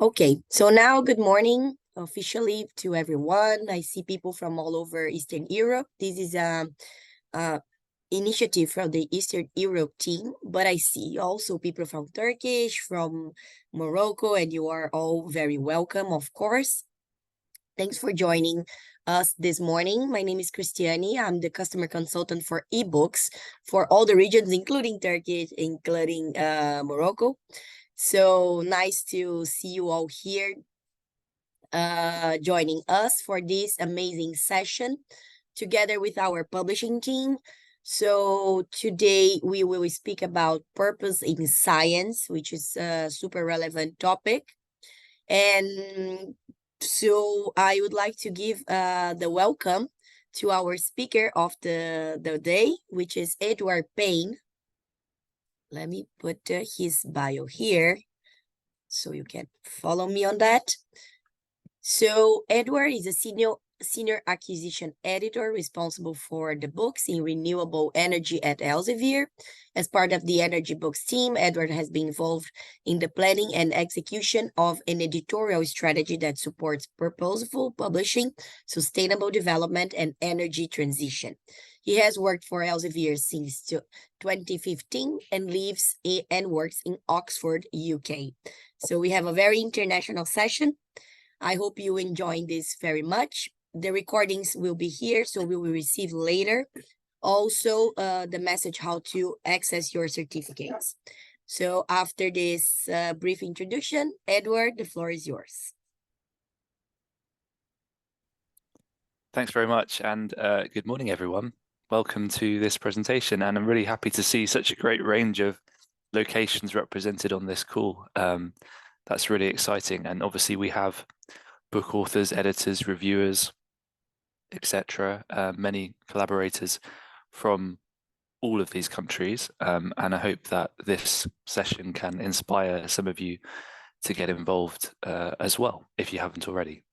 Okay, so now good morning officially to everyone. I see people from all over Eastern Europe. This is a initiative from the Eastern Europe team, but I see also people from Turkish, from Morocco, and you are all very welcome, of course. Thanks for joining us this morning. My name is Christiani. I'm the customer consultant for ebooks for all the regions, including Turkey, including Morocco. So nice to see you all here joining us for this amazing session together with our publishing team. So today we will speak about purpose in science, which is a super relevant topic. And so I would like to give the welcome to our speaker of the day, which is Edward Payne. Let me put his bio here so you can follow me on that. So Edward is a senior acquisition editor responsible for the books in renewable energy at Elsevier. As part of the energy books team, Edward has been involved in the planning and execution of an editorial strategy that supports purposeful publishing, sustainable development, and energy transition. He has worked for Elsevier since 2015 and lives and works in Oxford, UK. So we have a very international session. I hope you enjoy this very much. The recordings will be here, so we will receive later. Also, the message how to access your certificates. So after this brief introduction, Edward, the floor is yours. Thanks very much, and good morning, everyone. Welcome to this presentation, and I'm really happy to see such a great range of locations represented on this call. That's really exciting, and obviously we have book authors, editors, reviewers, etc., many collaborators from all of these countries, and I hope that this session can inspire some of you to get involved as well, if you haven't already.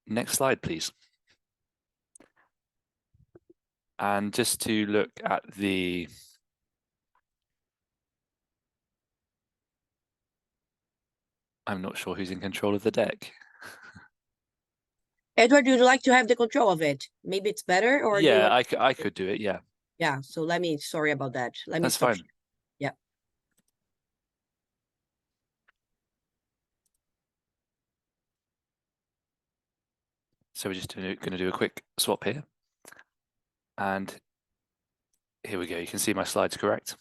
Next slide, please. And just to look at the I'm not sure who's in control of the deck. Edward, would you like to have the control of it? Maybe it's better, or yeah, I could do it. Yeah. Yeah. So let me. Sorry about that. Let me. That's fine. Yeah. So we're just going to do a quick swap here, and here we go. You can see my slides, correct?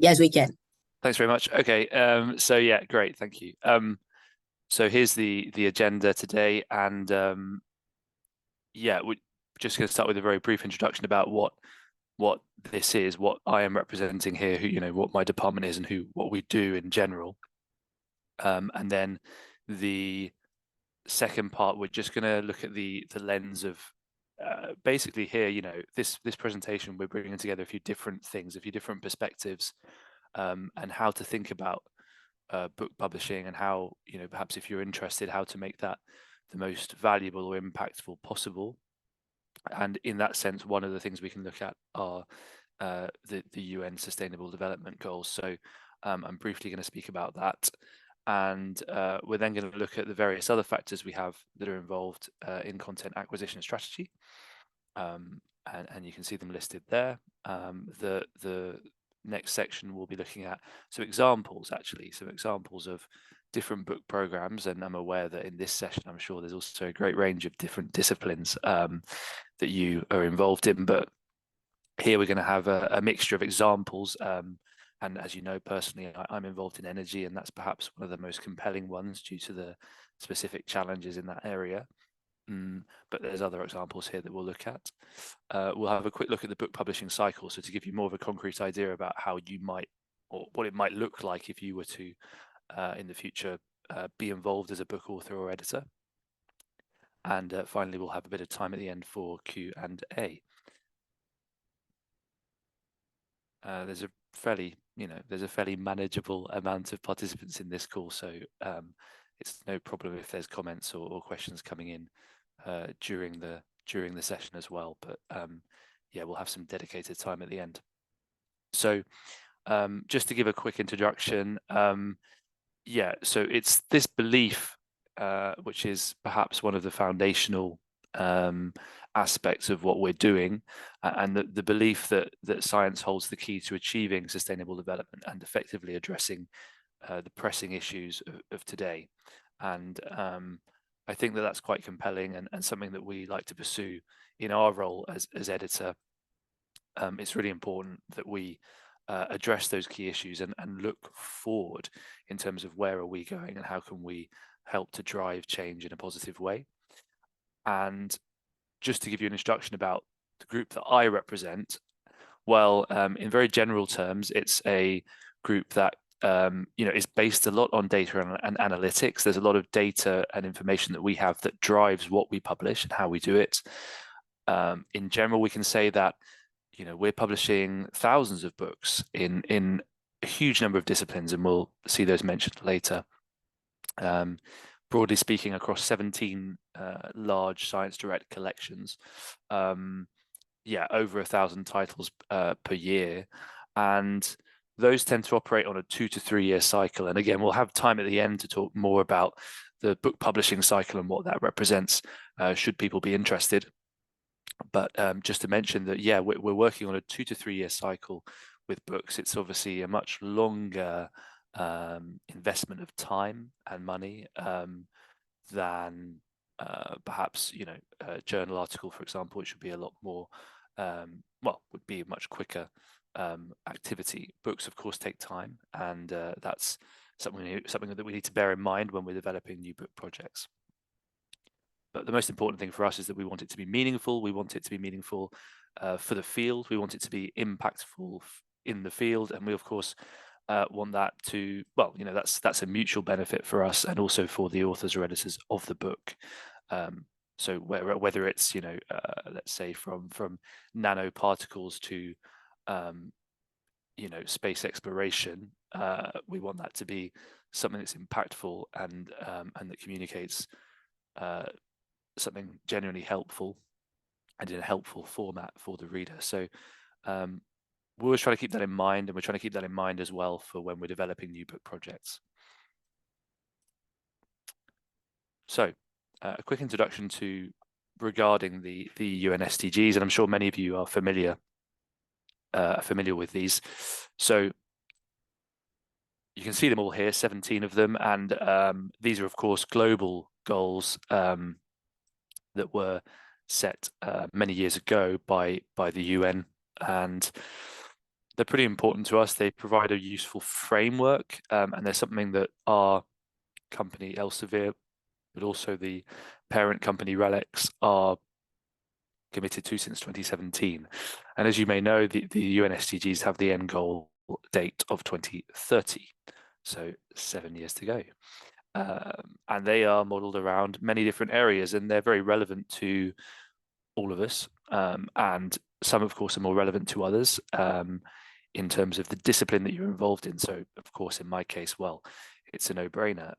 Yes, we can. Thanks very much. Okay. So yeah, great. Thank you. So here's the agenda today, and yeah, we're just going to start with a very brief introduction about what this is, what I am representing here, who, what my department is, and what we do in general. And then the second part, we're just going to look at the lens of basically here, this presentation, we're bringing together a few different things, a few different perspectives, and how to think about book publishing, and how, perhaps if you're interested, how to make that the most valuable or impactful possible. And in that sense, one of the things we can look at are the UN Sustainable Development Goals. So I'm briefly going to speak about that. And we're then going to look at the various other factors we have that are involved in content acquisition strategy. And you can see them listed there. The next section we'll be looking at some examples of different book programs, and I'm aware that in this session I'm sure there's also a great range of different disciplines that you are involved in, but here we're going to have a mixture of examples, and as you know, personally I'm involved in energy, and that's perhaps one of the most compelling ones due to the specific challenges in that area. But there's other examples here that we'll look at. We'll have a quick look at the book publishing cycle, so to give you more of a concrete idea about how you might, or what it might look like if you were to, in the future, be involved as a book author or editor. And finally, we'll have a bit of time at the end for Q&A. There's a fairly manageable amount of participants in this call, so it's no problem if there's comments or questions coming in during the session as well. But yeah, we'll have some dedicated time at the end. So just to give a quick introduction, Yeah, so it's this belief, which is perhaps one of the foundational aspects of what we're doing, and the belief that science holds the key to achieving sustainable development and effectively addressing the pressing issues of today. And I think that that's quite compelling and something that we like to pursue in our role as editor. It's really important that we address those key issues and look forward in terms of where are we going and how can we help to drive change in a positive way. And just to give you an introduction about the group that I represent, well, in very general terms, it's a group that is based a lot on data and analytics. There's a lot of data and information that we have that drives what we publish and how we do it. In general, we can say that we're publishing thousands of books in a huge number of disciplines, and we'll see those mentioned later. Broadly speaking, across 17 large Science Direct collections, over 1,000 titles per year, and those tend to operate on a 2 to 3 year cycle. And again, we'll have time at the end to talk more about the book publishing cycle and what that represents, should people be interested. But just to mention that, we're working on a 2 to 3 year cycle with books. It's obviously a much longer investment of time and money than perhaps a journal article, for example, which would be a lot more would be a much quicker activity. Books, of course, take time, and that's something that we need to bear in mind when we're developing new book projects. But the most important thing for us is that we want it to be meaningful. We want it to be meaningful for the field. We want it to be impactful in the field, and we of course want that to, that's a mutual benefit for us and also for the authors or editors of the book. So whether it's let's say from nanoparticles to space exploration, we want that to be something that's impactful and that communicates something genuinely helpful and in a helpful format for the reader. So we always try to keep that in mind, and we're trying to keep that in mind as well for when we're developing new book projects. So a quick introduction to regarding the UN SDGs, and I'm sure many of you are familiar with these. So you can see them all here, 17 of them, and these are of course global goals that were set many years ago by the UN, and they're pretty important to us. They provide a useful framework, and they're something that our company Elsevier, but also the parent company RELX, are committed to since 2017. And as you may know, the UN SDGs have the end goal date of 2030, so 7 years to go. And they are modeled around many different areas, and they're very relevant to all of us. And some, of course, are more relevant to others in terms of the discipline that you're involved in. So, of course, in my case, well, it's a no-brainer.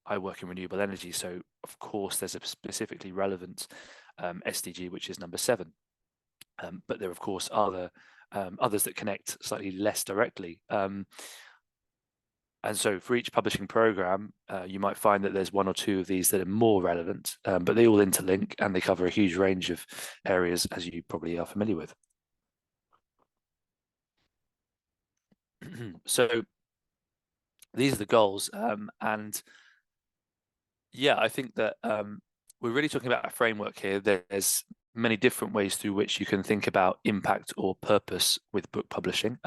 I work in renewable energy, so of course there's a specifically relevant SDG, which is number 7. But there, of course, are others that connect slightly less directly. And so for each publishing program, you might find that there's 1 or 2 of these that are more relevant, but they all interlink and they cover a huge range of areas, as you probably are familiar with. So these are the goals, and I think that we're really talking about a framework here. There's many different ways through which you can think about impact or purpose with book publishing.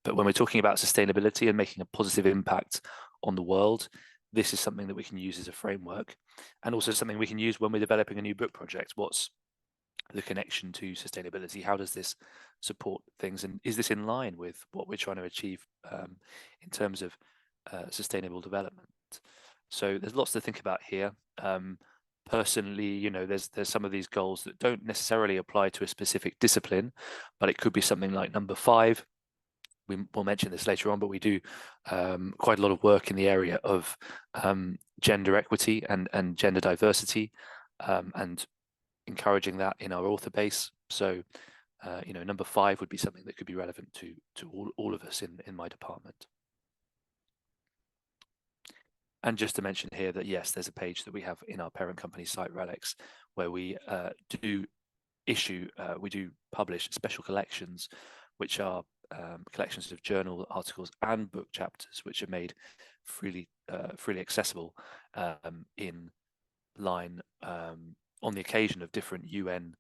But when we're talking about sustainability and making a positive impact on the world, this is something that we can use as a framework, and also something we can use when we're developing a new book project. What's the connection to sustainability? How does this support things? And is this in line with what we're trying to achieve in terms of sustainable development? So there's lots to think about here. Personally, there's some of these goals that don't necessarily apply to a specific discipline, but it could be something like number 5. We'll mention this later on, but we do quite a lot of work in the area of gender equity and gender diversity, and encouraging that in our author base. So, number 5 would be something that could be relevant to all of us in my department. And just to mention here that, yes, there's a page that we have in our parent company site, Relics, where we do publish special collections, which are collections of journal articles and book chapters, which are made freely accessible in line on the occasion of different UN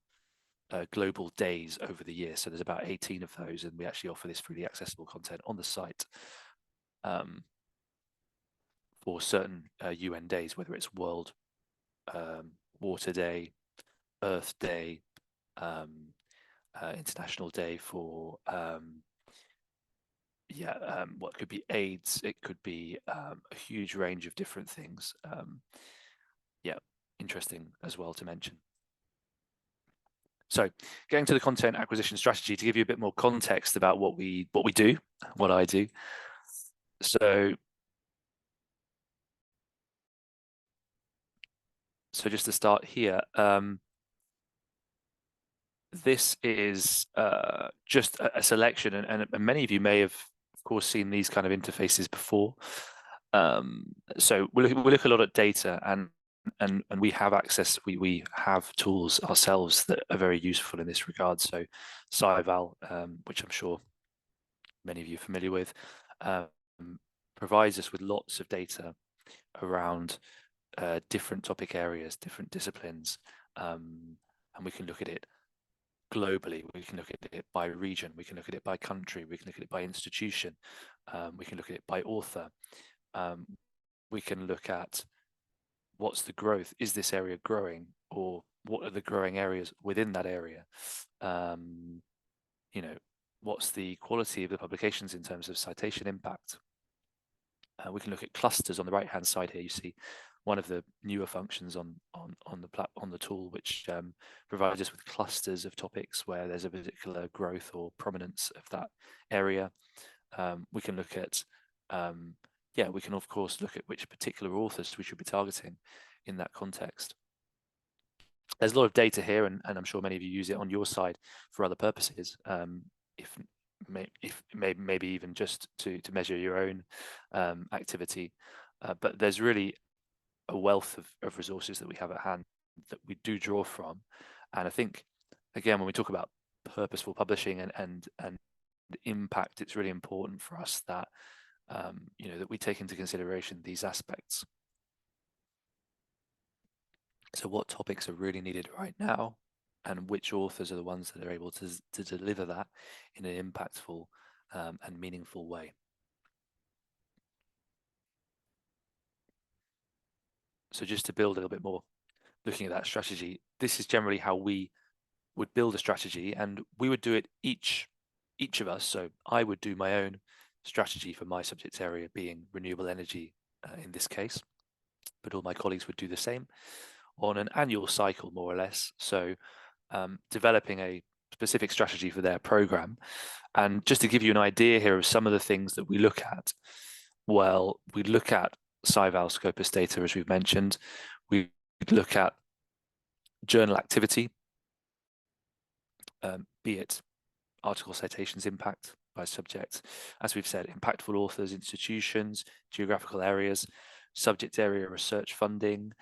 global days over the year. So there's about 18 of those, and we actually offer this freely accessible content on the site for certain UN days, whether it's World Water Day, Earth Day, International Day for what could be AIDS, it could be a huge range of different things. Interesting as well to mention. So getting to the content acquisition strategy, to give you a bit more context about what we do, what I do. So just to start here, this is just a selection, and many of you may have, of course, seen these kind of interfaces before. So we look a lot at data, and we have access. We have tools ourselves that are very useful in this regard. So SciVal, which I'm sure many of you are familiar with, provides us with lots of data around different topic areas, different disciplines, and we can look at it globally. We can look at it by region, we can look at it by country, we can look at it by institution, we can look at it by author, we can look at what's the growth, is this area growing, or what are the growing areas within that area, what's the quality of the publications in terms of citation impact. We can look at clusters on the right hand side here. You see one of the newer functions on the tool, which provides us with clusters of topics where there's a particular growth or prominence of that area. We can look at we can of course look at which particular authors we should be targeting in that context. There's a lot of data here, and I'm sure many of you use it on your side for other purposes, if maybe even just to measure your own activity, but there's really a wealth of resources that we have at hand that we do draw from. And I think, again, when we talk about purposeful publishing and impact, it's really important for us that that we take into consideration these aspects. So what topics are really needed right now, and which authors are the ones that are able to deliver that in an impactful and meaningful way. So just to build a little bit more, looking at that strategy, this is generally how we would build a strategy, and we would do it each of us. So I would do my own strategy for my subject area, being renewable energy in this case, but all my colleagues would do the same on an annual cycle, more or less. So developing a specific strategy for their program. And just to give you an idea here of some of the things that we look at, well, we look at SciVal Scopus data, as we've mentioned. We look at journal activity, be it article citations impact by subject, as we've said, impactful authors, institutions, geographical areas, subject area research funding.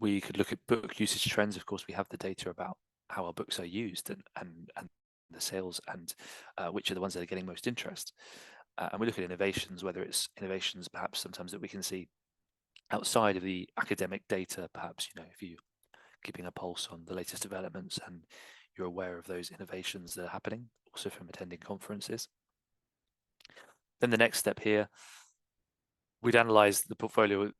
We could look at book usage trends. Of course, we have the data about how our books are used and the sales, and which are the ones that are getting most interest. And we look at innovations, whether it's innovations perhaps sometimes that we can see outside of the academic data, perhaps, if you're keeping a pulse on the latest developments and you're aware of those innovations that are happening, also from attending conferences. Then the next step here, we'd analyze the portfolio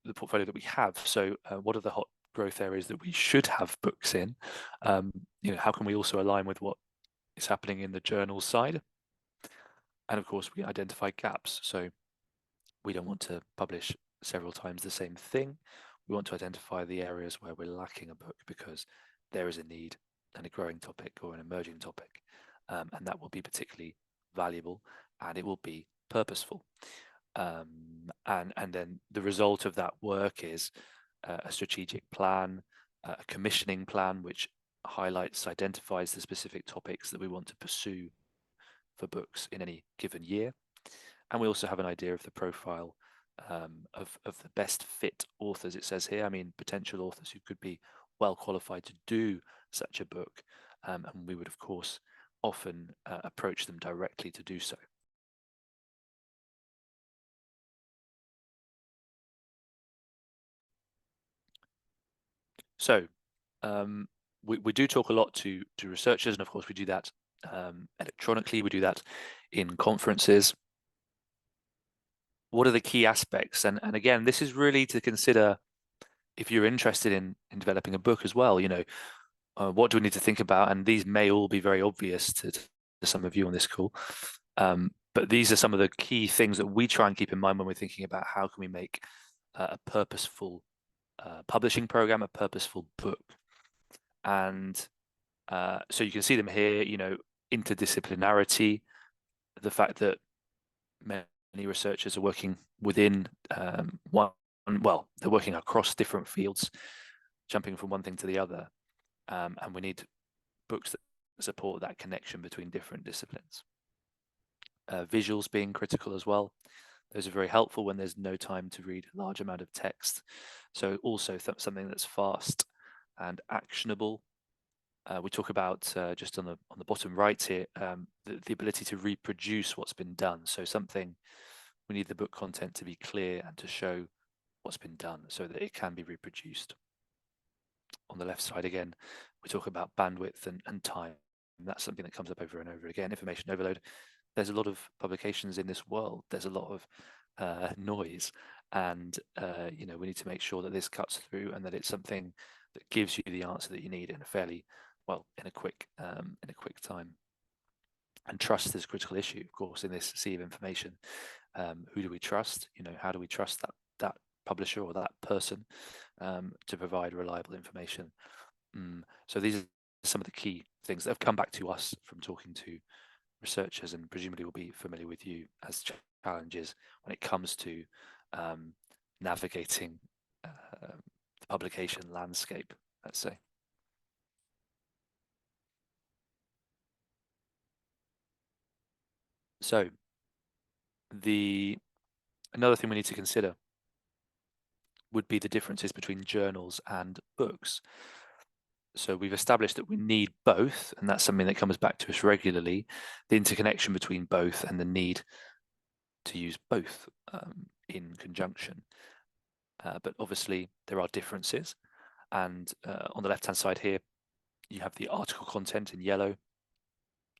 that we have. So what are the hot growth areas that we should have books in? How can we also align with what is happening in the journal side? And of course, we identify gaps. So we don't want to publish several times the same thing. We want to identify the areas where we're lacking a book because there is a need and a growing topic or an emerging topic. And that will be particularly valuable, and it will be purposeful. And then the result of that work is a strategic plan, a commissioning plan, which identifies the specific topics that we want to pursue for books in any given year. And we also have an idea of the profile of the best fit authors, it says here. I mean, potential authors who could be well qualified to do such a book, and we would, of course, often approach them directly to do so. So we do talk a lot to researchers, and of course we do that electronically. We do that in conferences. What are the key aspects? And again, this is really to consider if you're interested in developing a book as well. You know, what do we need to think about? And these may all be very obvious to some of you on this call. But these are some of the key things that we try and keep in mind when we're thinking about how can we make a purposeful publishing program, a purposeful book. And so you can see them here, you know, interdisciplinarity, the fact that many researchers are working within well, they're working across different fields, jumping from one thing to the other. And we need books that support that connection between different disciplines. Visuals being critical as well. Those are very helpful when there's no time to read a large amount of text. So also something that's fast and actionable. We talk about just on the bottom right here, the ability to reproduce what's been done. So something, we need the book content to be clear and to show what's been done so that it can be reproduced. On the left side again, we talk about bandwidth and time. And that's something that comes up over and over again. Information overload. There's a lot of publications in this world. There's a lot of noise, and you know, we need to make sure that this cuts through and that it's something that gives you the answer that you need in a fairly in a quick time. And trust is a critical issue, of course, in this sea of information. Who do we trust? You know, how do we trust that publisher or that person to provide reliable information? So these are some of the key things that have come back to us from talking to researchers, and presumably will be familiar with you as challenges when it comes to navigating the publication landscape, let's say. So another thing we need to consider would be the differences between journals and books. So we've established that we need both, and that's something that comes back to us regularly, the interconnection between both and the need to use both in conjunction. But obviously there are differences. And on the left-hand side here, you have the article content in yellow.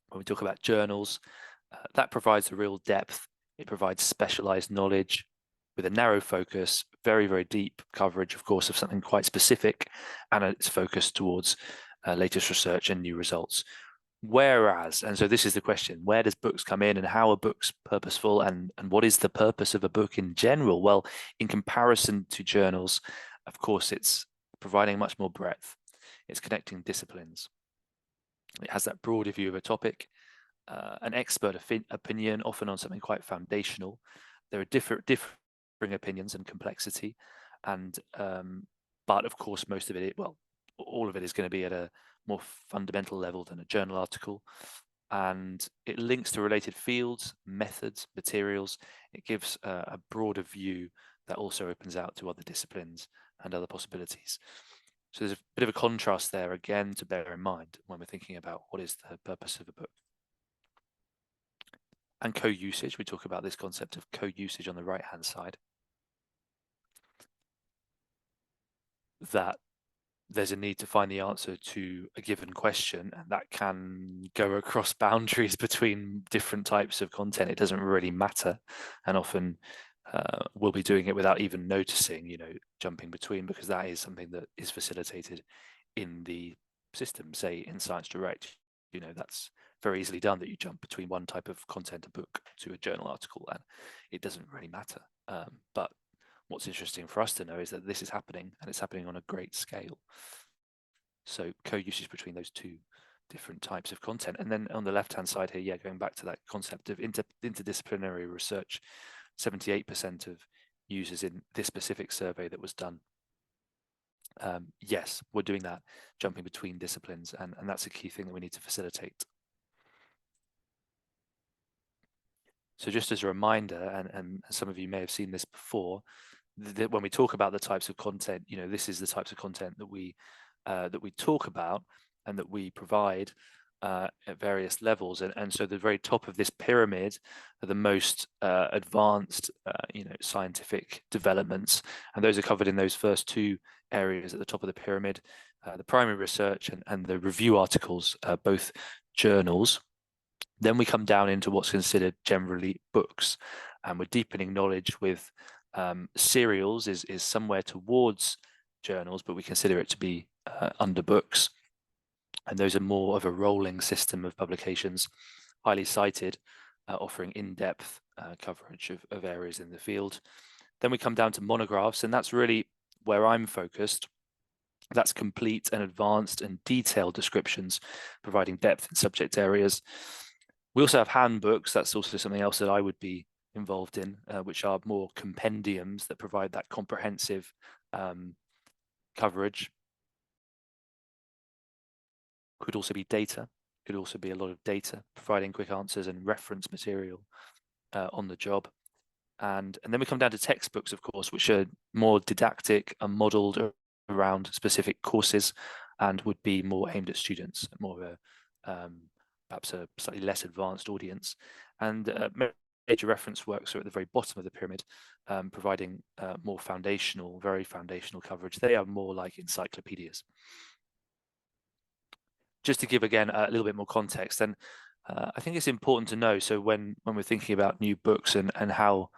When we talk about journals, that provides a real depth. It provides specialized knowledge with a narrow focus, very, very deep coverage, of course, of something quite specific, and it's focused towards latest research and new results. Whereas, and so this is the question, where does books come in and how are books purposeful, and what is the purpose of a book in general? Well, in comparison to journals, of course, it's providing much more breadth. It's connecting disciplines. It has that broader view of a topic, an expert opinion, often on something quite foundational. There are differing opinions and complexity, and but of course, most of it, well, all of it is going to be at a more fundamental level than a journal article, and it links to related fields, methods, materials. It gives a broader view that also opens out to other disciplines and other possibilities. So there's a bit of a contrast there again to bear in mind when we're thinking about what is the purpose of a book. And co-usage, we talk about this concept of co-usage on the right-hand side. That there's a need to find the answer to a given question, and that can go across boundaries between different types of content. It doesn't really matter, and often we'll be doing it without even noticing, you know, jumping between, because that is something that is facilitated in the system. Say in Science Direct, you know, that's very easily done, that you jump between one type of content, a book, to a journal article, and it doesn't really matter. But what's interesting for us to know is that this is happening, and it's happening on a great scale. So co-usage between those two different types of content. And then on the left-hand side here, yeah, going back to that concept of interdisciplinary research, 78% of users in this specific survey that was done, yes, we're doing that, jumping between disciplines, and that's a key thing that we need to facilitate. So just as a reminder, and some of you may have seen this before, that when we talk about the types of content, this is the types of content that we talk about and that we provide at various levels. And so the very top of this pyramid are the most advanced, scientific developments, and those are covered in those first two areas at the top of the pyramid, the primary research and the review articles, both journals. Then we come down into what's considered generally books, and we're deepening knowledge with serials is somewhere towards journals, but we consider it to be under books. And those are more of a rolling system of publications, highly cited, offering in-depth coverage of areas in the field. Then we come down to monographs, and that's really where I'm focused. That's complete and advanced and detailed descriptions, providing depth in subject areas. We also have handbooks. That's also something else that I would be involved in, which are more compendiums that provide that comprehensive coverage. Could also be data, could also be a lot of data, providing quick answers and reference material on the job. And then we come down to textbooks, of course, which are more didactic and modeled around specific courses and would be more aimed at students, more of a perhaps a slightly less advanced audience. And major reference works are at the very bottom of the pyramid, providing more foundational, very foundational coverage. They are more like encyclopedias. Just to give again a little bit more context, and I think it's important to know. So when we're thinking about new books and how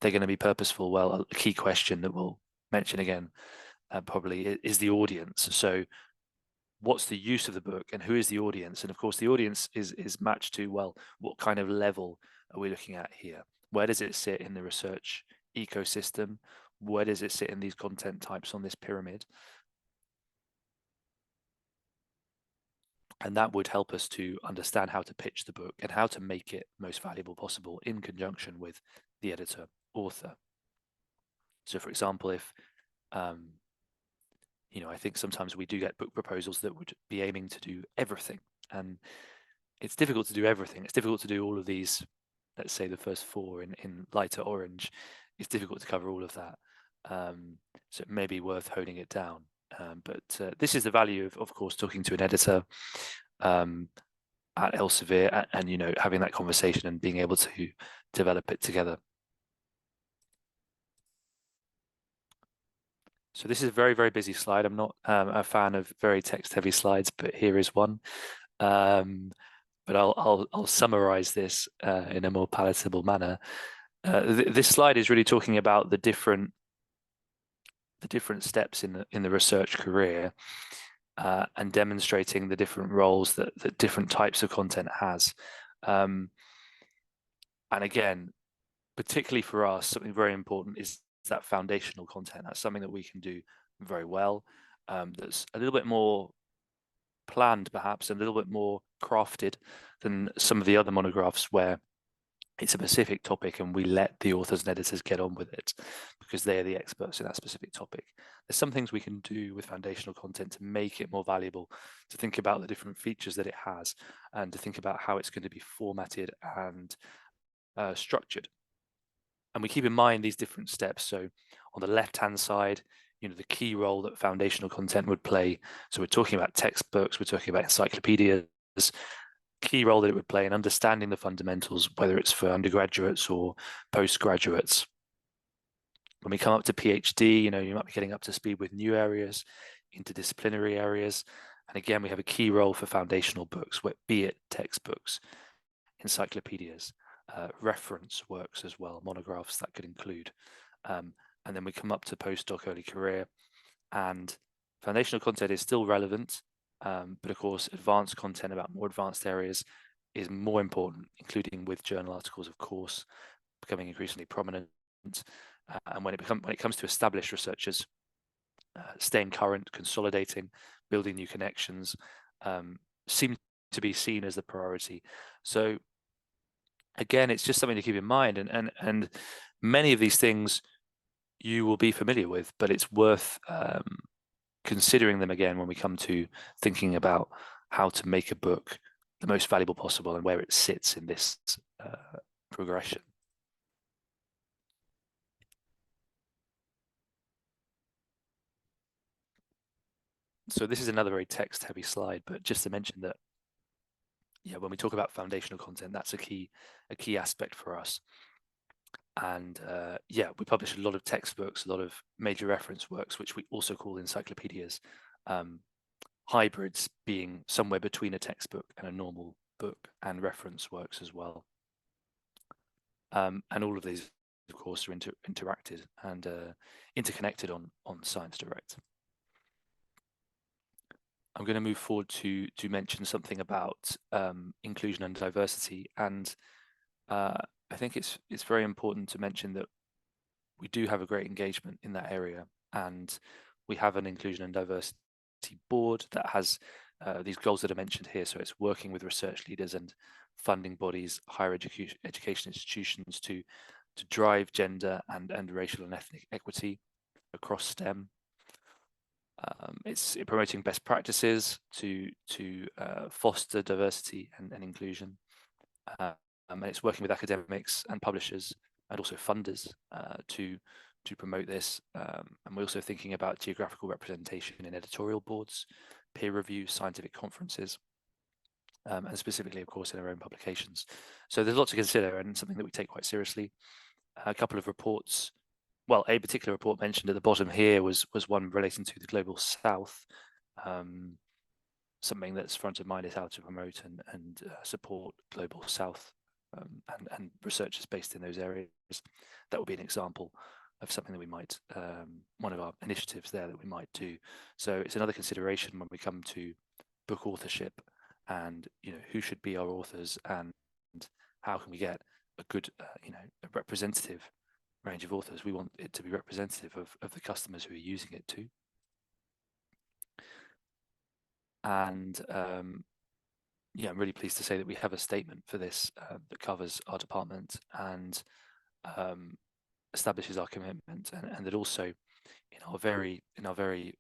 they're going to be purposeful, well, a key question that we'll mention again probably is the audience. So what's the use of the book and who is the audience? And of course, the audience is matched to, well, what kind of level are we looking at here? Where does it sit in the research ecosystem? Where does it sit in these content types on this pyramid? And that would help us to understand how to pitch the book and how to make it most valuable possible in conjunction with the editor author. So for example, if I think sometimes we do get book proposals that would be aiming to do everything, and it's difficult to do everything. It's difficult to do all of these, let's say the first four in lighter orange. It's difficult to cover all of that. So it may be worth honing it down. But this is the value of course, talking to an editor at Elsevier and having that conversation and being able to develop it together. So this is a very, very busy slide. I'm not a fan of very text-heavy slides, but here is one. But I'll summarize this in a more palatable manner. This slide is really talking about the different steps in the research career and demonstrating the different roles that different types of content has. And again, particularly for us, something very important is that foundational content. That's something that we can do very well. That's a little bit more planned, perhaps, a little bit more crafted than some of the other monographs where it's a specific topic and we let the authors and editors get on with it because they are the experts in that specific topic. There's some things we can do with foundational content to make it more valuable, to think about the different features that it has and to think about how it's going to be formatted and structured. And we keep in mind these different steps. So on the left-hand side, the key role that foundational content would play. So we're talking about textbooks, we're talking about encyclopedias, key role that it would play in understanding the fundamentals, whether it's for undergraduates or postgraduates. When we come up to PhD, you might be getting up to speed with new areas, interdisciplinary areas. And again, we have a key role for foundational books, be it textbooks, encyclopedias, reference works as well, monographs that could include. And then we come up to postdoc, early career, and foundational content is still relevant, but of course, advanced content about more advanced areas is more important, including with journal articles, of course, becoming increasingly prominent. And when it comes to established researchers, staying current, consolidating, building new connections, seem to be seen as the priority. So again, it's just something to keep in mind, and many of these things you will be familiar with, but it's worth considering them again when we come to thinking about how to make a book the most valuable possible and where it sits in this progression. So this is another very text-heavy slide, but just to mention that, yeah, when we talk about foundational content, that's a key aspect for us. And yeah, we publish a lot of textbooks, a lot of major reference works, which we also call encyclopedias, hybrids being somewhere between a textbook and a normal book, and reference works as well. And all of these, of course, are interacted and interconnected on Science Direct. I'm going to move forward to mention something about inclusion and diversity, and I think it's very important to mention that we do have a great engagement in that area, and we have an inclusion and diversity board that has these goals that are mentioned here. So it's working with research leaders and funding bodies, higher education institutions to drive gender and racial and ethnic equity across STEM. It's promoting best practices to foster diversity and inclusion. And it's working with academics and publishers and also funders to promote this. And we're also thinking about geographical representation in editorial boards, peer review, scientific conferences, and specifically, of course, in our own publications. So there's a lot to consider and something that we take quite seriously. A couple of reports. Well, a particular report mentioned at the bottom here was one relating to the Global South. Something that's front of mind is how to promote and support Global South and researchers based in those areas. That would be an example of something that we might, one of our initiatives there that we might do. So it's another consideration when we come to book authorship, and who should be our authors, and how can we get a good, a representative range of authors. We want it to be representative of the customers who are using it too. And yeah, I'm really pleased to say that we have a statement for this that covers our department and establishes our commitment, and that also in our very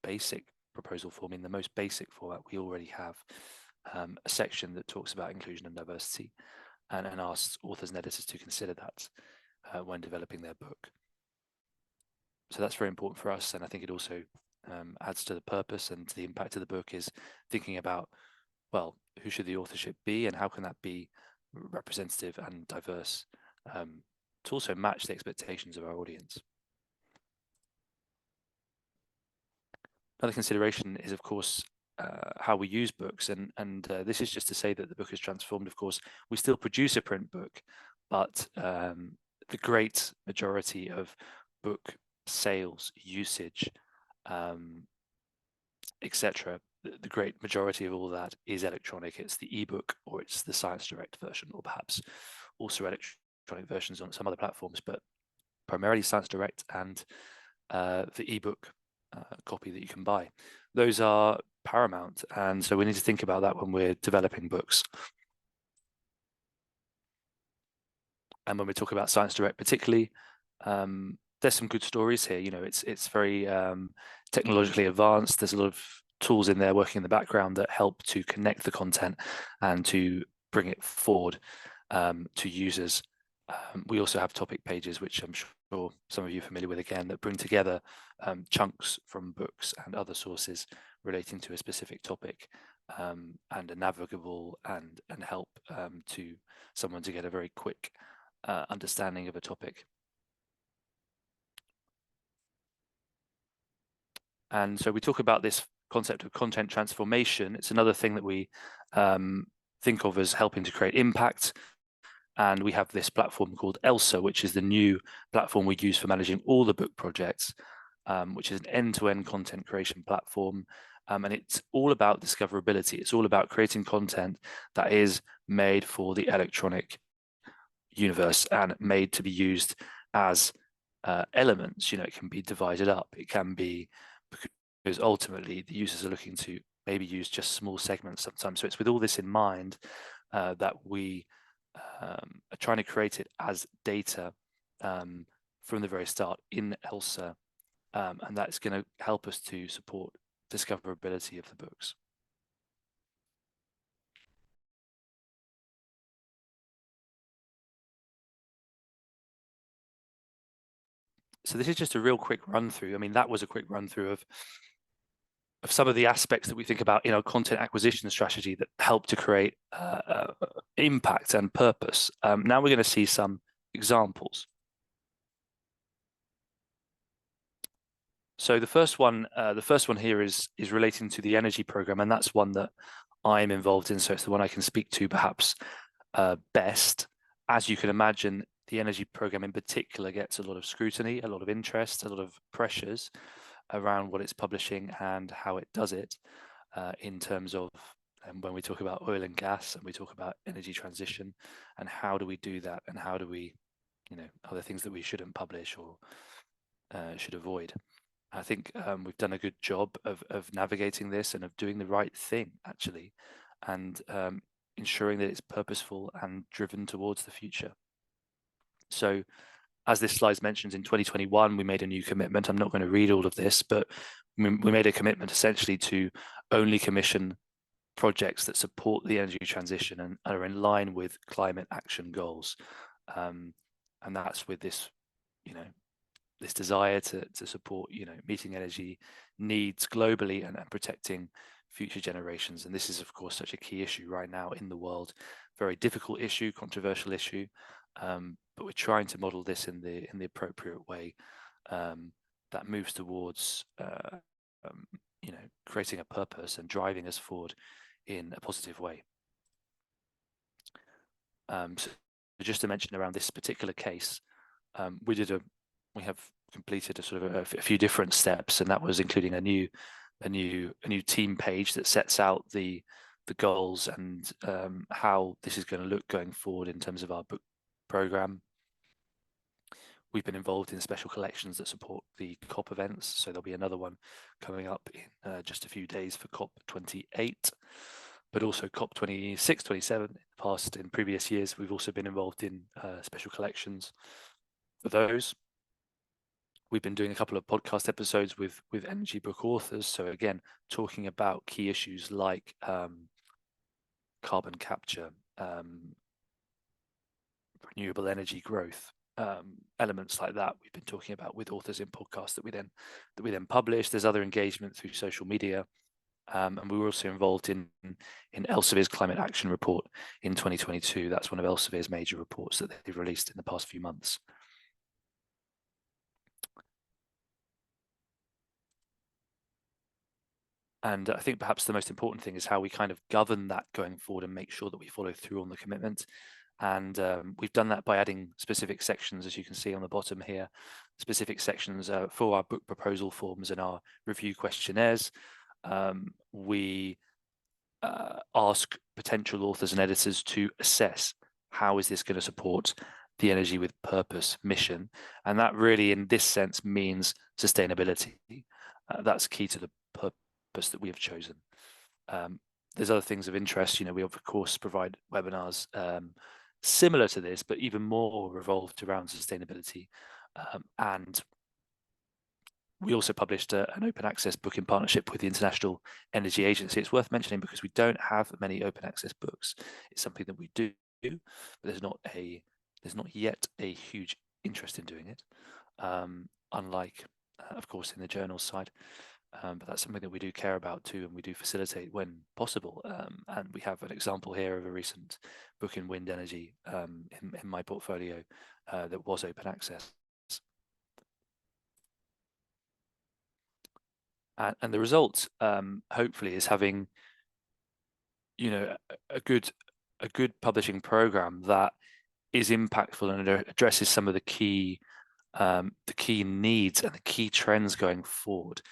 basic proposal form, in the most basic format, we already have a section that talks about inclusion and diversity, and asks authors and editors to consider that when developing their book. So that's very important for us, and I think it also adds to the purpose and to the impact of the book, is thinking about, well, who should the authorship be and how can that be representative and diverse to also match the expectations of our audience. Another consideration is, of course, how we use books, and this is just to say that the book is transformed. Of course, we still produce a print book, but the great majority of book sales, usage, etc., the great majority of all that is electronic. It's the ebook, or it's the Science Direct version, or perhaps also electronic versions on some other platforms, but primarily Science Direct and the ebook copy that you can buy. Those are paramount, and so we need to think about that when we're developing books. And when we talk about Science Direct particularly, there's some good stories here. It's very technologically advanced. There's a lot of tools in there working in the background that help to connect the content and to bring it forward to users. We also have topic pages, which I'm sure some of you are familiar with, again, that bring together chunks from books and other sources relating to a specific topic, and are navigable and help to someone to get a very quick understanding of a topic. And so we talk about this concept of content transformation. It's another thing that we think of as helping to create impact. And we have this platform called Elsevier, which is the new platform we use for managing all the book projects, which is an end-to-end content creation platform. And it's all about discoverability. It's all about creating content that is made for the electronic universe and made to be used as elements. It can be divided up. It can be, because ultimately the users are looking to maybe use just small segments sometimes. So it's with all this in mind that we are trying to create it as data from the very start in Elsevier, and that's going to help us to support discoverability of the books. So this is just a real quick run through. I mean, that was a quick run through of some of the aspects that we think about in our content acquisition strategy that help to create impact and purpose. Now we're going to see some examples. So the first one here is relating to the energy program, and that's one that I'm involved in. So it's the one I can speak to perhaps best. As you can imagine, the energy program in particular gets a lot of scrutiny, a lot of interest, a lot of pressures around what it's publishing and how it does it in terms of when we talk about oil and gas and we talk about energy transition and how do we do that and how do we, are there things that we shouldn't publish or should avoid. I think we've done a good job of navigating this and of doing the right thing, actually, and ensuring that it's purposeful and driven towards the future. So as this slide mentions, in 2021, we made a new commitment. I'm not going to read all of this, but we made a commitment essentially to only commission projects that support the energy transition and are in line with climate action goals. And that's with this, this desire to support, meeting energy needs globally and protecting future generations. And this is, of course, such a key issue right now in the world. Very difficult issue, controversial issue, but we're trying to model this in the appropriate way that moves towards, creating a purpose and driving us forward in a positive way. So just to mention around this particular case, we have completed a sort of a few different steps, and that was including a new team page that sets out the goals and how this is going to look going forward in terms of our book program. We've been involved in special collections that support the COP events, so there'll be another one coming up in just a few days for COP 28, but also COP 26, 27. In previous years, we've also been involved in special collections for those. We've been doing a couple of podcast episodes with energy book authors. So again, talking about key issues like carbon capture, renewable energy growth, elements like that. We've been talking about with authors in podcasts that we then publish. There's other engagement through social media, and we were also involved in Elsevier's climate action report in 2022. That's one of Elsevier's major reports that they've released in the past few months. And I think perhaps the most important thing is how we kind of govern that going forward and make sure that we follow through on the commitment. And we've done that by adding specific sections, as you can see on the bottom here, specific sections for our book proposal forms and our review questionnaires. We ask potential authors and editors to assess how is this going to support the energy with purpose mission. And that really, in this sense, means sustainability. That's key to the purpose that we have chosen. There's other things of interest. We of course provide webinars similar to this, but even more revolved around sustainability. And we also published an open access book in partnership with the International Energy Agency. It's worth mentioning because we don't have many open access books. It's something that we do, but there's not yet a huge interest in doing it. Unlike, of course, in the journal side. But that's something that we do care about too, and we do facilitate when possible. And we have an example here of a recent book in wind energy in my portfolio that was open access. And the result, hopefully, is having, a good publishing program that is impactful and addresses some of the key needs and the key trends going forward.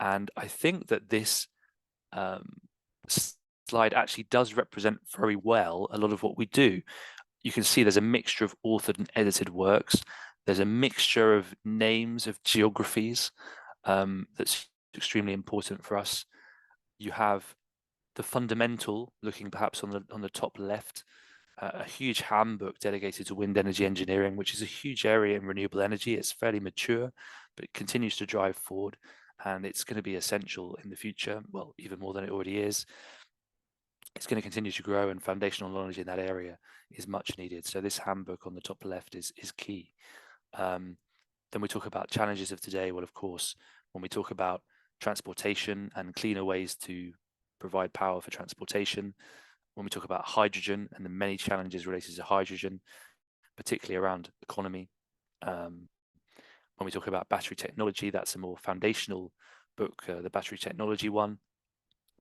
And I think that this slide actually does represent very well a lot of what we do. You can see there's a mixture of authored and edited works. There's a mixture of names of geographies that's extremely important for us. You have the fundamental, looking perhaps on the top left, a huge handbook dedicated to wind energy engineering, which is a huge area in renewable energy. It's fairly mature, but it continues to drive forward. And it's going to be essential in the future, well, even more than it already is. It's going to continue to grow, and foundational knowledge in that area is much needed. So this handbook on the top left is key. Then we talk about challenges of today. Well, of course, when we talk about transportation and cleaner ways to provide power for transportation, when we talk about hydrogen and the many challenges related to hydrogen, particularly around economy. When we talk about battery technology, that's a more foundational book, the battery technology one,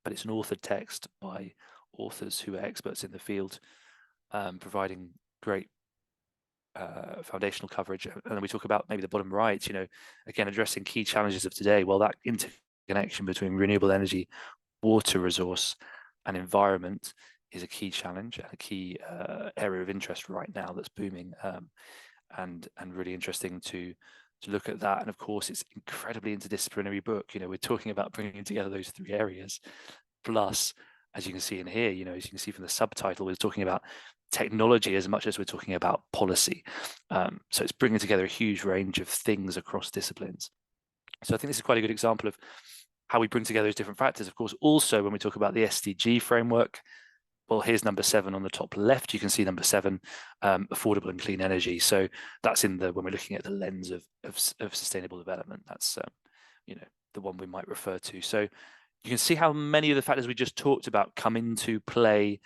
but it's an authored text by authors who are experts in the field, providing great foundational coverage. And then we talk about maybe the bottom right, again, addressing key challenges of today. Well, that interconnection between renewable energy, water resource, and environment is a key challenge and a key area of interest right now that's booming, and really interesting to look at that. And of course, it's incredibly interdisciplinary book. We're talking about bringing together those three areas. Plus, as you can see in here, as you can see from the subtitle, we're talking about technology as much as we're talking about policy. So it's bringing together a huge range of things across disciplines. So I think this is quite a good example of how we bring together those different factors. Of course, also when we talk about the SDG framework, well, here's number 7 on the top left. You can see number 7, affordable and clean energy. So that's when we're looking at the lens of sustainable development. That's the one we might refer to. So you can see how many of the factors we just talked about come into play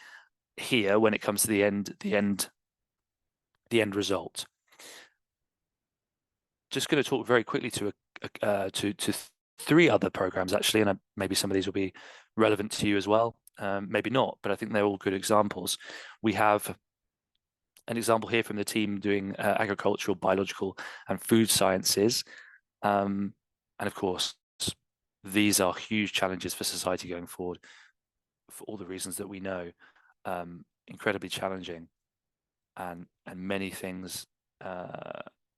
here when it comes to the end result. Just going to talk very quickly to 3 other programs actually, and maybe some of these will be relevant to you as well. Maybe not, but I think they're all good examples. We have an example here from the team doing agricultural, biological, and food sciences, and of course, these are huge challenges for society going forward, for all the reasons that we know. Incredibly challenging, and many things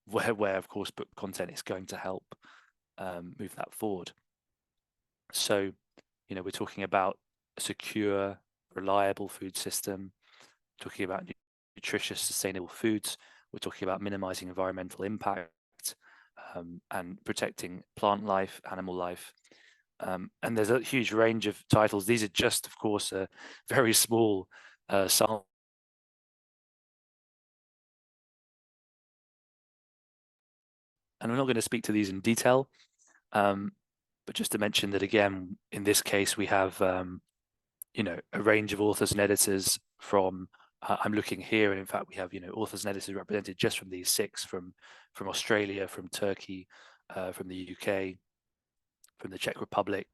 where of course book content is going to help move that forward. So we're talking about a secure, reliable food system, talking about nutritious, sustainable foods. We're talking about minimizing environmental impact, and protecting plant life, animal life. And there's a huge range of titles. These are just, of course, a very small sample. And I'm not going to speak to these in detail, but just to mention that again, in this case, we have a range of authors and editors from. I'm looking here, and in fact, we have authors and editors represented just from these 6 from Australia, from Turkey, from the UK, from the Czech Republic,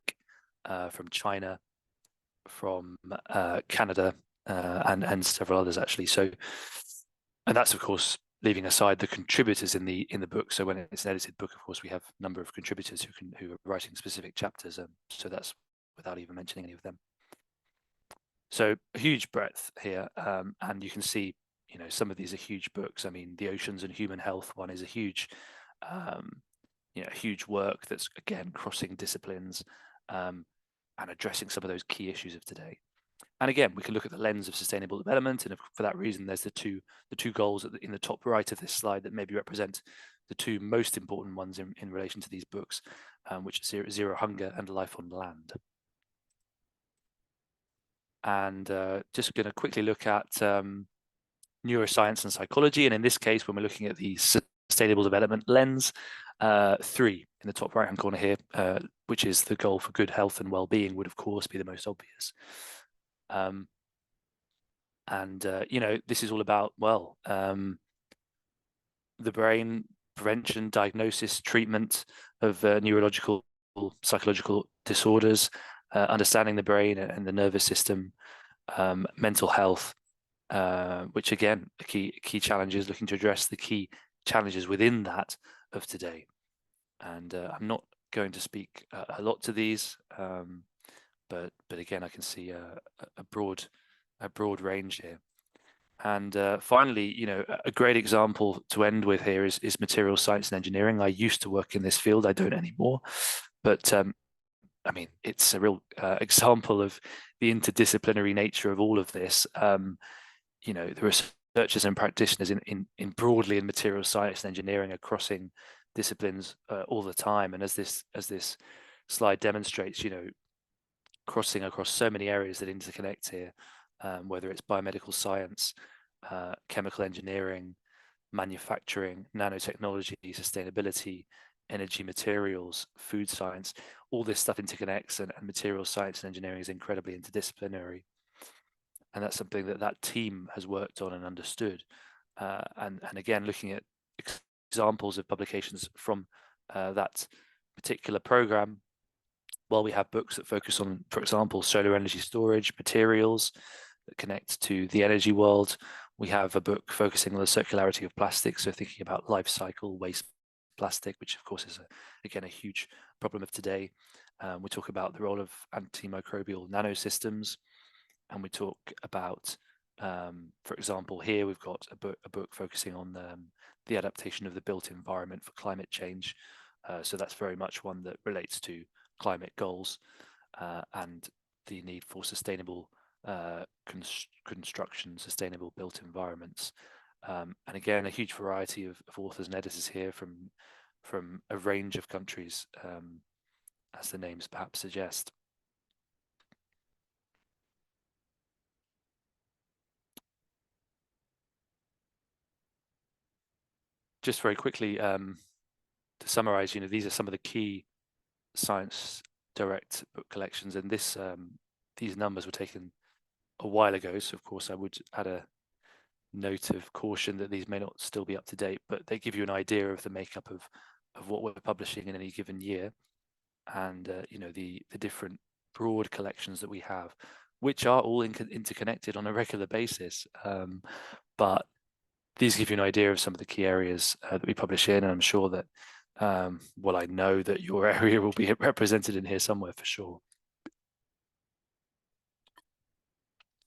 from China, from Canada, and several others actually. So, and that's of course leaving aside the contributors in the book. So when it's an edited book, of course, we have a number of contributors who are writing specific chapters. So that's without even mentioning any of them. So a huge breadth here, and you can see, some of these are huge books. I mean, the Oceans and Human Health one is a huge, huge work that's again crossing disciplines, and addressing some of those key issues of today. And again, we can look at the lens of sustainable development, and for that reason, there's the two goals in the top right of this slide that maybe represent the 2 most important ones in relation to these books, which are zero hunger and life on land. And just going to quickly look at neuroscience and psychology, and in this case, when we're looking at the sustainable development lens, 3 in the top right-hand corner here, which is the goal for good health and well-being, would of course be the most obvious. This is all about, the brain, prevention, diagnosis, treatment of neurological, psychological disorders, understanding the brain and the nervous system, mental health, which again, a key challenge is looking to address the key challenges within that of today. And I'm not going to speak a lot to these, but again, I can see a broad range here. And finally, a great example to end with here is material science and engineering. I used to work in this field. I don't anymore, but I mean, it's a real example of the interdisciplinary nature of all of this. The researchers and practitioners in broadly in material science and engineering are crossing disciplines all the time. And as this slide demonstrates, crossing across so many areas that interconnect here, whether it's biomedical science, chemical engineering, manufacturing, nanotechnology, sustainability, energy materials, food science. All this stuff interconnects, and materials science and engineering is incredibly interdisciplinary. And that's something that that team has worked on and understood. And again, looking at examples of publications from that particular program, well, we have books that focus on, for example, solar energy storage, materials that connect to the energy world. We have a book focusing on the circularity of plastic, so thinking about life cycle waste plastic, which of course is again a huge problem of today. We talk about the role of antimicrobial nanosystems, and we talk about, for example, here we've got a book focusing on the adaptation of the built environment for climate change. So that's very much one that relates to climate goals and the need for sustainable construction, sustainable built environments. And again, a huge variety of authors and editors here from a range of countries, as the names perhaps suggest. Just very quickly, to summarize, these are some of the key Science Direct book collections, and these numbers were taken a while ago, so of course I would add a note of caution that these may not still be up to date, but they give you an idea of the makeup of what we're publishing in any given year, and the different broad collections that we have, which are all interconnected on a regular basis, but these give you an idea of some of the key areas that we publish in, and I'm sure that well, I know that your area will be represented in here somewhere for sure.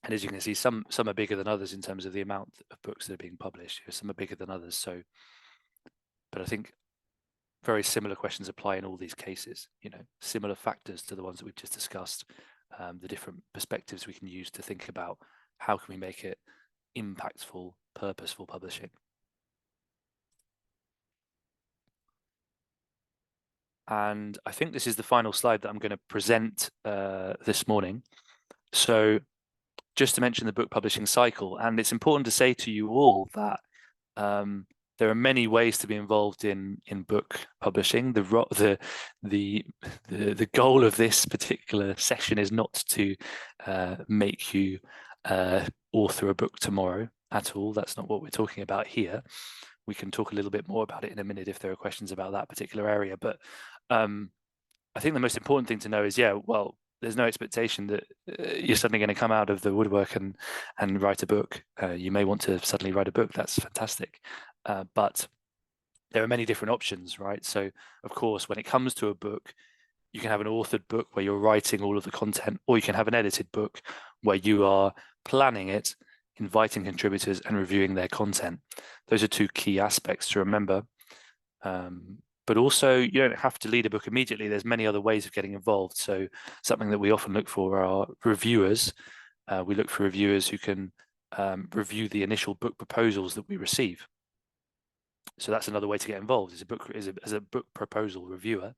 And as you can see, some are bigger than others in terms of the amount of books that are being published. Some are bigger than others. So, but I think very similar questions apply in all these cases. Similar factors to the ones that we've just discussed. The different perspectives we can use to think about how can we make it impactful, purposeful publishing. And I think this is the final slide that I'm going to present this morning. So just to mention the book publishing cycle, and it's important to say to you all that there are many ways to be involved in book publishing. The goal of this particular session is not to make you author a book tomorrow at all. That's not what we're talking about here. We can talk a little bit more about it in a minute if there are questions about that particular area. But I think the most important thing to know is, well, there's no expectation that you're suddenly going to come out of the woodwork and write a book. You may want to suddenly write a book. That's fantastic. But there are many different options, right? So, of course, when it comes to a book, you can have an authored book where you're writing all of the content, or you can have an edited book where you are planning it, inviting contributors and reviewing their content. Those are two key aspects to remember. But also, you don't have to lead a book immediately. There's many other ways of getting involved. So something that we often look for are reviewers. We look for reviewers who can review the initial book proposals that we receive. So that's another way to get involved, as a book proposal reviewer.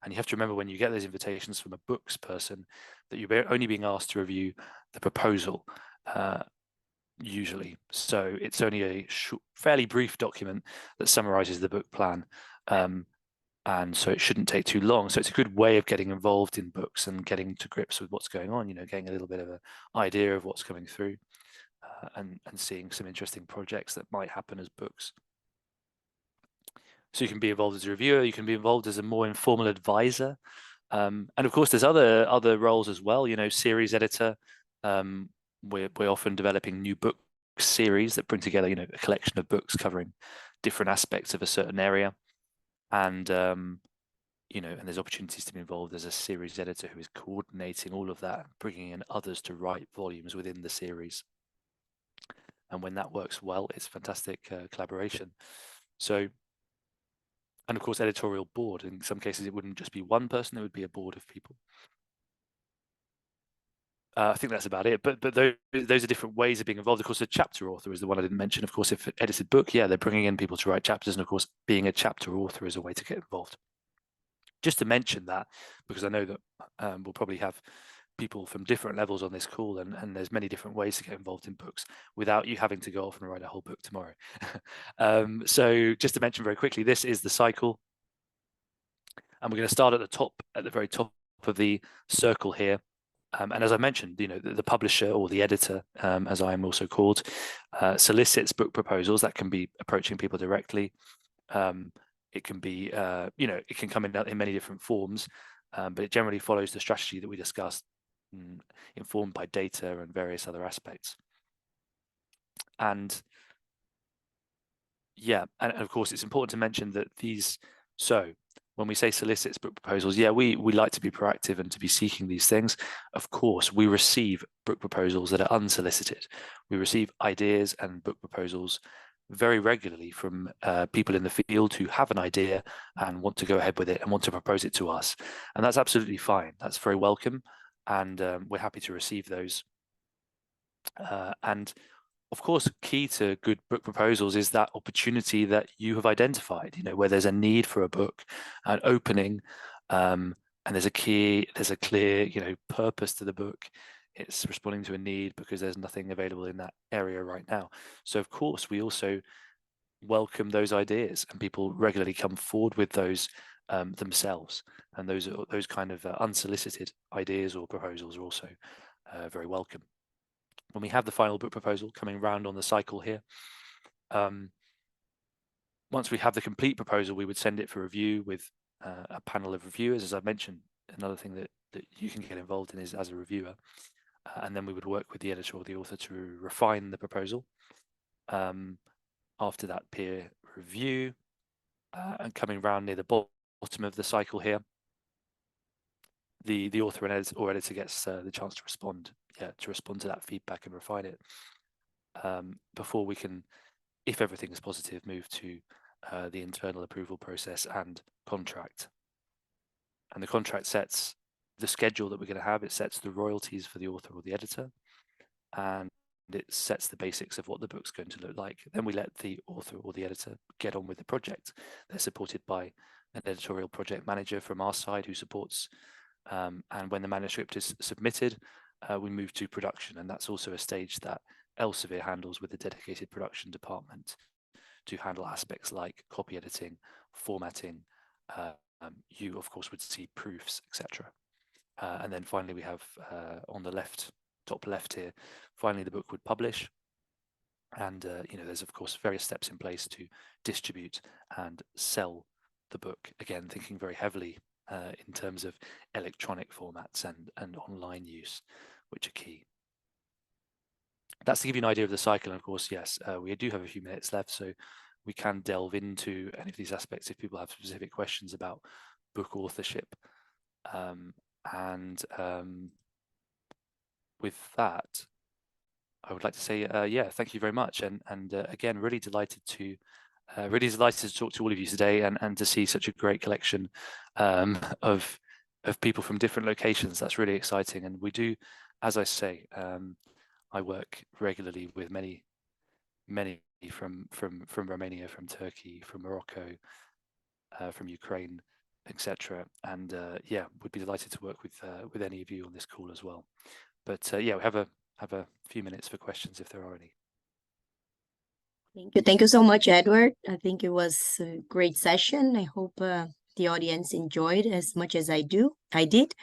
And you have to remember, when you get those invitations from a books person, that you're only being asked to review the proposal, usually. So it's only a fairly brief document that summarizes the book plan. And so it shouldn't take too long. So it's a good way of getting involved in books and getting to grips with what's going on, getting a little bit of an idea of what's coming through, and seeing some interesting projects that might happen as books. So you can be involved as a reviewer, you can be involved as a more informal advisor. And of course, there's other roles as well, series editor. We're often developing new book series that bring together, a collection of books covering different aspects of a certain area. And, and there's opportunities to be involved as a series editor who is coordinating all of that, bringing in others to write volumes within the series. And when that works well, it's fantastic collaboration. So, and of course, editorial board. In some cases, it wouldn't just be one person, it would be a board of people. I think that's about it. But those are different ways of being involved. Of course, a chapter author is the one I didn't mention. Of course, if edited book, they're bringing in people to write chapters. And of course, being a chapter author is a way to get involved. Just to mention that, because I know that we'll probably have people from different levels on this call, and there's many different ways to get involved in books without you having to go off and write a whole book tomorrow. So just to mention very quickly, this is the cycle, and we're going to start at the very top of the circle here. And as I mentioned, the publisher or the editor, as I am also called, solicits book proposals that can be approaching people directly. It can be, it can come in many different forms, but it generally follows the strategy that we discussed, informed by data and various other aspects. And yeah, and of course, it's important to mention that when we say solicits book proposals, we like to be proactive and to be seeking these things. Of course, we receive book proposals that are unsolicited. We receive ideas and book proposals very regularly from people in the field who have an idea and want to go ahead with it and want to propose it to us. And that's absolutely fine. That's very welcome. And we're happy to receive those. And of course, key to good book proposals is that opportunity that you have identified, where there's a need for a book, an opening, and there's a clear, purpose to the book. It's responding to a need because there's nothing available in that area right now. So of course, we also welcome those ideas, and people regularly come forward with those themselves. And those kind of unsolicited ideas or proposals are also very welcome. When we have the final book proposal coming round on the cycle here, once we have the complete proposal, we would send it for review with a panel of reviewers. As I mentioned, another thing that you can get involved in is as a reviewer. And then we would work with the editor or the author to refine the proposal. After that peer review, and coming round near the bottom of the cycle here, the author or editor gets the chance to respond to that feedback and refine it before we can, if everything is positive, move to the internal approval process and contract. And the contract sets the schedule that we're going to have. It sets the royalties for the author or the editor, and it sets the basics of what the book's going to look like. Then we let the author or the editor get on with the project. They're supported by an editorial project manager from our side who supports, and when the manuscript is submitted, we move to production, and that's also a stage that Elsevier handles with a dedicated production department to handle aspects like copy editing, formatting. You, of course, would see proofs, etc. And then finally, we have on the top left here, finally the book would publish. And there's of course various steps in place to distribute and sell the book. Again, thinking very heavily in terms of electronic formats and online use, which are key. That's to give you an idea of the cycle. And of course, yes, we do have a few minutes left, so we can delve into any of these aspects if people have specific questions about book authorship. With that, I would like to say, thank you very much, and again, really delighted to talk to all of you today, and to see such a great collection of people from different locations. That's really exciting, and we do, as I say, I work regularly with many from Romania, from Turkey, from Morocco, from Ukraine, etc. And would be delighted to work with any of you on this call as well. But we have a few minutes for questions if there are any. Thank you so much, Edward. I think it was a great session. I hope the audience enjoyed as much as I did.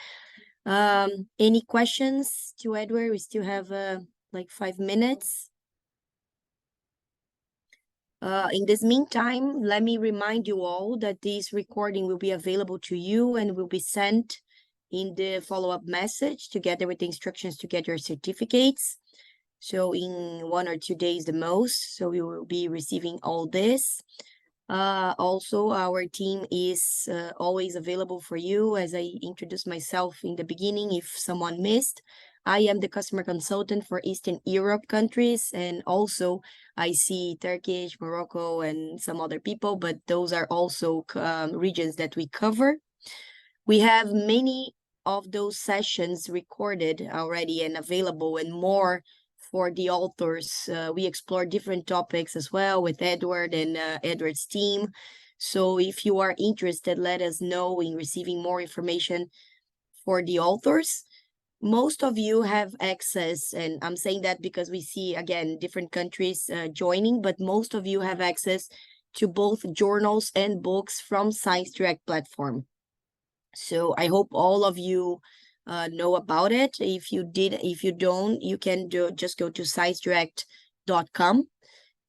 Any questions to Edward? We still have like 5 minutes. In this meantime, let me remind you all that this recording will be available to you and will be sent in the follow-up message together with the instructions to get your certificates. So in 1 or 2 days the most, so we will be receiving all this. Also, our team is always available for you. As I introduced myself in the beginning, if someone missed, I am the customer consultant for Eastern Europe countries, and also I see Turkish, Morocco, and some other people, but those are also regions that we cover. We have many of those sessions recorded already and available, and more for the authors. We explore different topics as well with Edward and Edward's team. So if you are interested, let us know in receiving more information for the authors. most of you have access, and I'm saying that because we see, again, different countries joining, but most of you have access to both journals and books from Science Direct platform. So I hope all of you know about it. If you don't, you can just go to sciencedirect.com.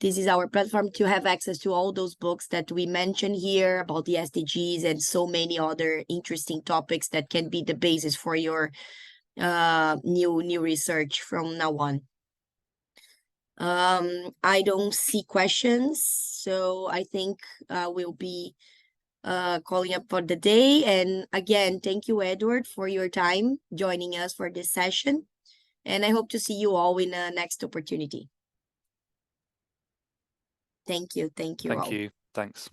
This is our platform to have access to all those books that we mentioned here about the SDGs and so many other interesting topics that can be the basis for your new research from now on. I don't see questions, so I think we'll be calling up for the day. And again, thank you, Edward, for your time joining us for this session. And I hope to see you all in a next opportunity. Thank you. Thank you all. Thank you. Thanks.